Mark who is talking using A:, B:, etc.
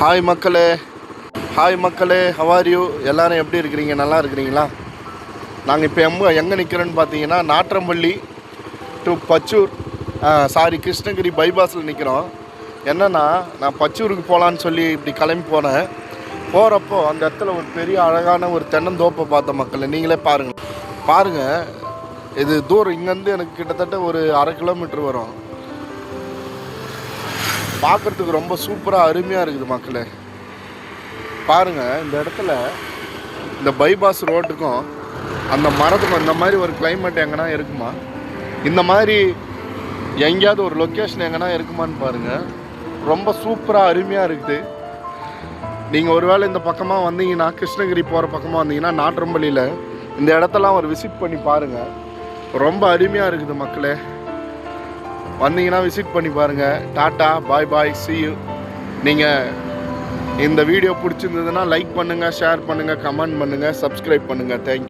A: Hi மக்களே, hi மக்களே, how are you? எல்லோரும் எப்படி இருக்கிறீங்க? நல்லா இருக்கிறீங்களா? நாங்கள் இப்போ எங்கே நிற்கிறோன்னு பார்த்தீங்கன்னா, நாட்றம்பள்ளி டு பச்சூர் கிருஷ்ணகிரி பைபாஸில் நிற்கிறோம். என்னென்னா, நான் பச்சூருக்கு போகலான்னு சொல்லி இப்படி கிளம்பி போனேன். போகிறப்போ அந்த இடத்துல ஒரு பெரிய அழகான ஒரு தென்னந்தோப்பை பார்த்த மக்களே, நீங்களே பாருங்கள். இது தூரம் இங்கேருந்து எனக்கு கிட்டத்தட்ட ஒரு 1/2 கிலோமீட்டர் வரும். பார்க்குறதுக்கு ரொம்ப சூப்பராக அருமையாக இருக்குது மக்களே. பாருங்கள், இந்த இடத்துல இந்த பைபாஸ் ரோட்டுக்கும் அந்த மரத்துக்கும் இந்த மாதிரி ஒரு கிளைமேட் எங்கன்னா இருக்குமா? இந்த மாதிரி எங்கேயாவது ஒரு லொக்கேஷன் எங்கன்னா இருக்குமான்னு பாருங்கள். ரொம்ப சூப்பராக அருமையாக இருக்குது. நீங்கள் ஒருவேளை இந்த பக்கமாக வந்தீங்கன்னா, கிருஷ்ணகிரி போகிற பக்கமாக வந்தீங்கன்னா, நாட்றம்பள்ளியில் இந்த இடத்தெல்லாம் ஒரு விசிட் பண்ணி பாருங்கள். ரொம்ப அருமையாக இருக்குது மக்களே. வந்தீங்கன்னா விசிட் பண்ணி பாருங்கள். Tata, bye bye, see you. நீங்கள் இந்த வீடியோ பிடிச்சிருந்ததுன்னா லைக் பண்ணுங்கள், ஷேர் பண்ணுங்கள், கமெண்ட் பண்ணுங்கள், சப்ஸ்கிரைப் பண்ணுங்கள். தேங்க்யூ.